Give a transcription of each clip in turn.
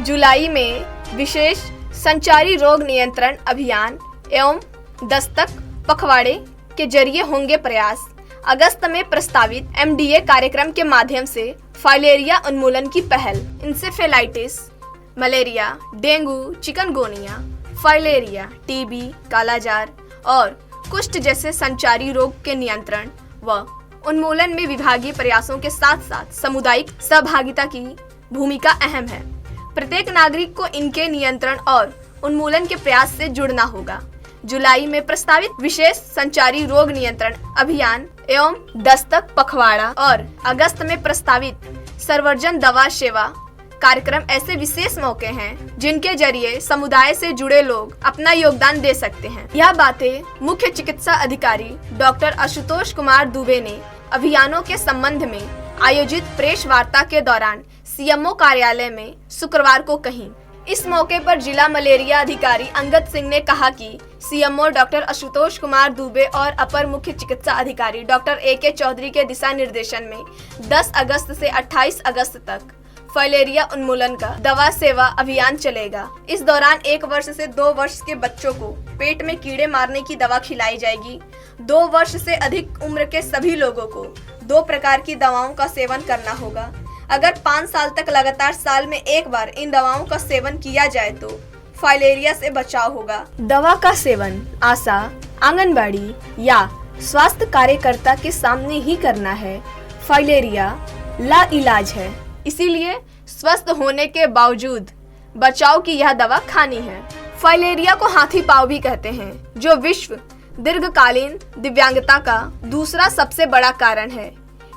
जुलाई में विशेष संचारी रोग नियंत्रण अभियान एवं दस्तक पखवाड़े के जरिए होंगे प्रयास। अगस्त में प्रस्तावित MDA कार्यक्रम के माध्यम से फाइलेरिया उन्मूलन की पहल। Encephalitis, malaria, dengue, chikungunya, filaria, TB, कालाजार और कुष्ठ जैसे संचारी रोग के नियंत्रण व उन्मूलन में विभागीय प्रयासों के साथ साथ सामुदायिक सहभागिता की भूमिका अहम है। प्रत्येक नागरिक को इनके नियंत्रण और उन्मूलन के प्रयास से जुड़ना होगा। जुलाई में प्रस्तावित विशेष संचारी रोग नियंत्रण अभियान एवं दस्तक पखवाड़ा और अगस्त में प्रस्तावित सर्वजन दवा सेवा कार्यक्रम ऐसे विशेष मौके हैं जिनके जरिए समुदाय से जुड़े लोग अपना योगदान दे सकते हैं। यह बातें मुख्य चिकित्सा अधिकारी डॉक्टर आशुतोष कुमार दुबे ने अभियानों के संबंध में आयोजित प्रेस वार्ता के दौरान CMO कार्यालय में शुक्रवार को कही। इस मौके पर जिला मलेरिया अधिकारी अंगद सिंह ने कहा कि CMO डॉक्टर आशुतोष कुमार दुबे और अपर मुख्य चिकित्सा अधिकारी डॉक्टर AK चौधरी के दिशा निर्देशन में 10 अगस्त से 28 अगस्त तक फाइलेरिया उन्मूलन का दवा सेवा अभियान चलेगा। इस दौरान 1 वर्ष से 2 वर्ष के बच्चों को पेट में कीड़े मारने की दवा खिलाई जाएगी। 2 वर्ष से अधिक उम्र के सभी लोगों को 2 प्रकार की दवाओं का सेवन करना होगा। अगर 5 साल तक लगातार साल में 1 बार इन दवाओं का सेवन किया जाए तो फाइलेरिया से बचाव होगा। दवा का सेवन आशा, आंगनबाड़ी या स्वास्थ्य कार्यकर्ता के सामने ही करना है। फाइलेरिया लाइलाज है, इसीलिए स्वस्थ होने के बावजूद बचाव की यह दवा खानी है। फाइलेरिया को हाथी पांव भी कहते हैं, जो विश्व दीर्घकालीन दिव्यांगता का दूसरा सबसे बड़ा कारण है।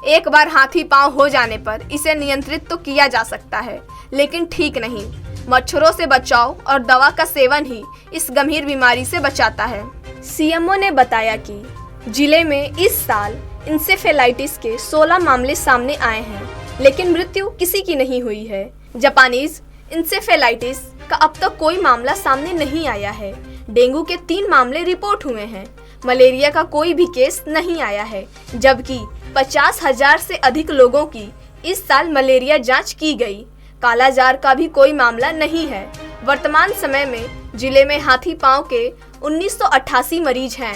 एक बार हाथी पांव हो जाने पर इसे नियंत्रित तो किया जा सकता है, लेकिन ठीक नहीं। मच्छरों से बचाव और दवा का सेवन ही इस गंभीर बीमारी से बचाता है। CMO ने बताया कि जिले में इस साल इंसेफेलाइटिस के 16 मामले सामने आए हैं, लेकिन मृत्यु किसी की नहीं हुई है। जापानीज इंसेफेलाइटिस का अब तक कोई मामला सामने नहीं आया है। डेंगू के 3 मामले रिपोर्ट हुए हैं। मलेरिया का कोई भी केस नहीं आया है, जबकि 50,000 से अधिक लोगों की इस साल मलेरिया जांच की गई। कालाजार का भी कोई मामला नहीं है। वर्तमान समय में जिले में हाथी पांव के 1988 मरीज हैं।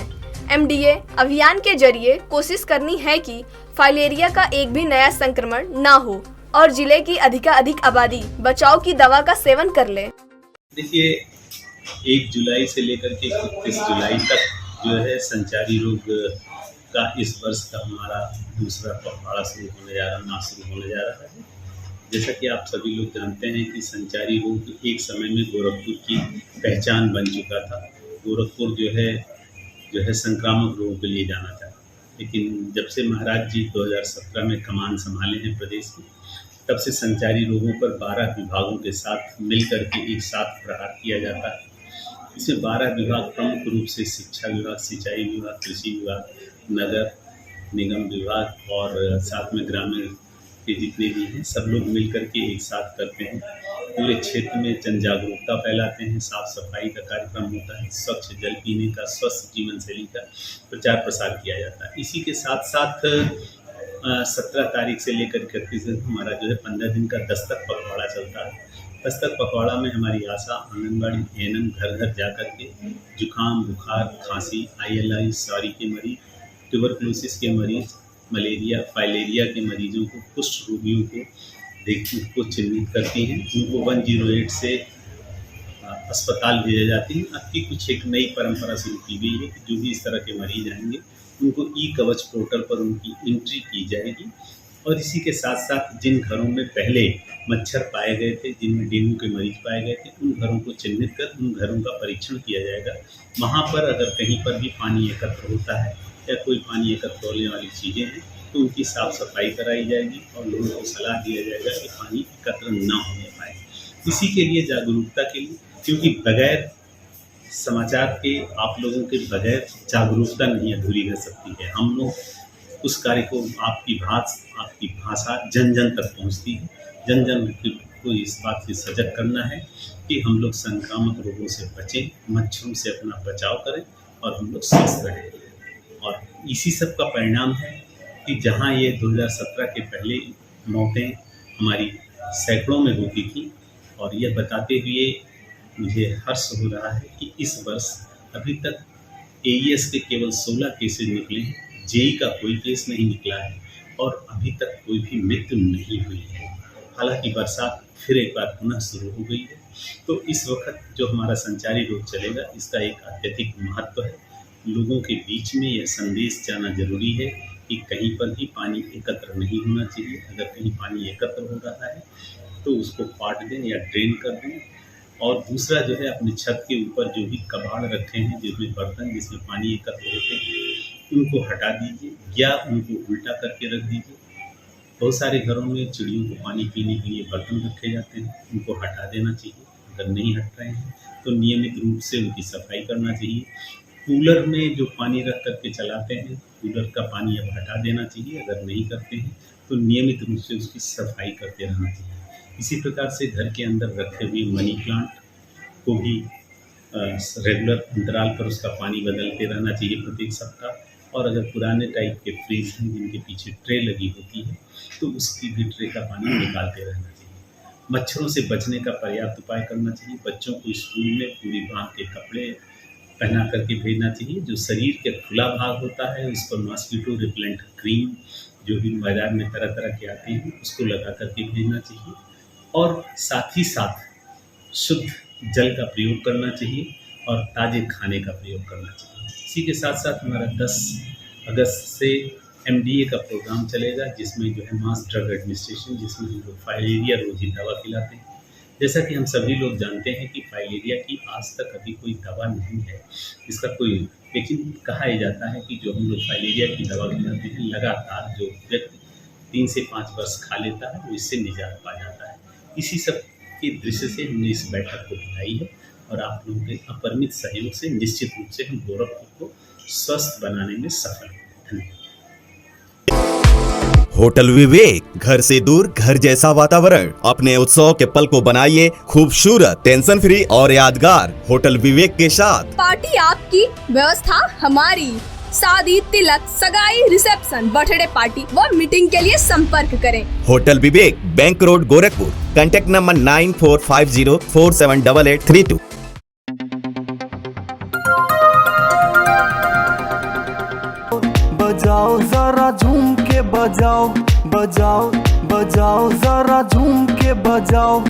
MDA अभियान के जरिए कोशिश करनी है कि फाइलेरिया का एक भी नया संक्रमण न हो और जिले की अधिकाधिक आबादी बचाव की दवा का सेवन कर ले। देखिए, 1 जुलाई से लेकर के 31 जुलाई तक जो है संचारी रोग का इस वर्ष का हमारा दूसरा पखवाड़ा शुरू होने जा रहा है। जैसा कि आप सभी लोग जानते हैं कि संचारी रोग एक समय में गोरखपुर की पहचान बन चुका था। गोरखपुर जो है संक्रामक रोगों के लिए जाना था, लेकिन जब से महाराज जी 2017 में कमान संभाले हैं प्रदेश की, तब से संचारी रोगों पर 12 विभागों के साथ मिलकर के एक साथ प्रहार किया जाता है। इसमें 12 विभाग प्रमुख रूप से शिक्षा विभाग, सिंचाई विभाग, कृषि विभाग, नगर निगम विभाग और साथ में ग्रामीण के जितने भी हैं सब लोग मिलकर के एक साथ करते हैं। पूरे क्षेत्र में जन जागरूकता फैलाते हैं, साफ सफाई का कार्यक्रम होता है, स्वच्छ जल पीने का, स्वस्थ जीवन शैली का प्रचार प्रसार किया जाता है। इसी के साथ साथ 17 तारीख से लेकर 31 हमारा जो है 15 दिन का दस्तक पखवाड़ा चलता है। दस्तक पखवाड़ा में हमारी आशा, आंगनबाड़ी, ANM घर घर जा कर के जुकाम, बुखार, खांसी, ILI, सॉरी के मरीज, ट्यूबरकुलोसिस के मरीज, मलेरिया, फाइलेरिया के मरीजों को, कुष्ठ रोगियों को चिन्हित करती हैं। उनको 108 से अस्पताल भेजा जाती है। अब की कुछ एक नई परंपरा शुरू की गई है कि जो भी इस तरह के मरीज आएंगे उनको ई-कवच पोर्टल पर उनकी एंट्री की जाएगी। और इसी के साथ साथ जिन घरों में पहले मच्छर पाए गए थे, जिनमें डेंगू के मरीज पाए गए थे, उन घरों को चिन्हित कर उन घरों का परीक्षण किया जाएगा। वहाँ पर अगर कहीं पर भी पानी एकत्र होता है या कोई पानी एकत्र होने वाली चीज़ें हैं तो उनकी साफ़ सफाई कराई जाएगी और लोगों को सलाह दिया जाएगा कि पानी एकत्र न होने पाए। इसी के लिए जागरूकता के लिए, क्योंकि बगैर समाचार के, आप लोगों के बगैर जागरूकता नहीं अधूरी रह सकती है। हम लोग उस कार्य को आपकी भाषा जन जन तक पहुंचती है। जन जन को इस बात से सजग करना है कि हम लोग संक्रामक रोगों से बचें, मच्छरों से अपना बचाव करें और हम लोग स्वस्थ रहें। और इसी सब का परिणाम है कि जहां ये 2017 के पहले मौतें हमारी सैकड़ों में होती थी और यह बताते हुए मुझे हर्ष हो रहा है कि इस वर्ष अभी तक एईएस के केवल 16 केसेज निकले हैं, जेई का कोई केस नहीं निकला है और अभी तक कोई भी मृत्यु नहीं हुई है। हालांकि बरसात फिर एक बार पुनः शुरू हो गई है, तो इस वक्त जो हमारा संचारी रोग चलेगा इसका एक अत्यधिक महत्व है। लोगों के बीच में यह संदेश जाना जरूरी है कि कहीं पर भी पानी एकत्र नहीं होना चाहिए। अगर कहीं पानी एकत्र हो रहा है तो उसको पाट दें या ड्रेन कर दें। और दूसरा जो है, अपने छत के ऊपर जो भी कबाड़ रखे हैं, जो भी बर्तन जिसमें पानी एकत्र होते हैं, उनको हटा दीजिए या उनको उल्टा करके रख दीजिए। बहुत सारे घरों में चिड़ियों को पानी पीने के लिए बर्तन रखे जाते हैं, उनको हटा देना चाहिए। अगर नहीं हट रहे हैं तो नियमित रूप से उनकी सफाई करना चाहिए। कूलर में जो पानी रख करके चलाते हैं, कूलर का पानी अब हटा देना चाहिए। अगर नहीं करते हैं तो नियमित रूप से उसकी सफाई करते रहना चाहिए। इसी प्रकार से घर के अंदर रखे हुए मनी प्लांट को भी रेगुलर अंतराल पर उसका पानी बदलते रहना चाहिए प्रत्येक सप्ताह। और अगर पुराने टाइप के फ्रिज हैं जिनके पीछे ट्रे लगी होती है तो उसकी भी ट्रे का पानी निकालते रहना चाहिए। मच्छरों से बचने का पर्याप्त उपाय करना चाहिए। बच्चों को स्कूल में पूरी बांह के कपड़े पहना करके भेजना चाहिए। जो शरीर के खुला भाग होता है उस पर मॉस्किटो रिपेलेंट क्रीम जो भी बाजार में तरह तरह के आती हैं उसको लगा करके भेजना चाहिए। और साथ ही साथ शुद्ध जल का प्रयोग करना चाहिए और ताज़े खाने का प्रयोग करना चाहिए। इसी के साथ साथ हमारा 10 अगस्त से एमडीए का प्रोग्राम चलेगा, जिसमें जो है मास ड्रग एडमिनिस्ट्रेशन, जिसमें हम लोग फाइलेरिया रोधी दवा खिलाते हैं। जैसा कि हम सभी लोग जानते हैं कि फाइलेरिया की आज तक अभी कोई दवा नहीं है, इसका कोई, लेकिन कहा यह जाता है कि जो हम लोग फाइलेरिया की दवा खिलाते हैं, लगातार जो व्यक्ति 3 से 5 वर्ष खा लेता है वो इससे निजात पा जाता है। इसी सब के दृश्य से हमने इस बैठक को बुलाई है और आप लोगों के अपरिमित सहयोग से निश्चित रूप से हम गोरखपुर को स्वस्थ बनाने में सफल हैं। धन्यवाद। होटल विवेक, घर से दूर घर जैसा वातावरण। अपने उत्सव के पल को बनाइए खूबसूरत, टेंशन फ्री और यादगार होटल विवेक के साथ। पार्टी आपकी, व्यवस्था हमारी। शादी, तिलक, सगाई, रिसेप्शन, बर्थडे पार्टी व मीटिंग के लिए संपर्क करें। Hotel Vivek, bank road, Gorakhpur. Contact number 9450478832। बजाओ जरा झूम के बजाओ, बजाओ बजाओ जरा झूम के बजाओ।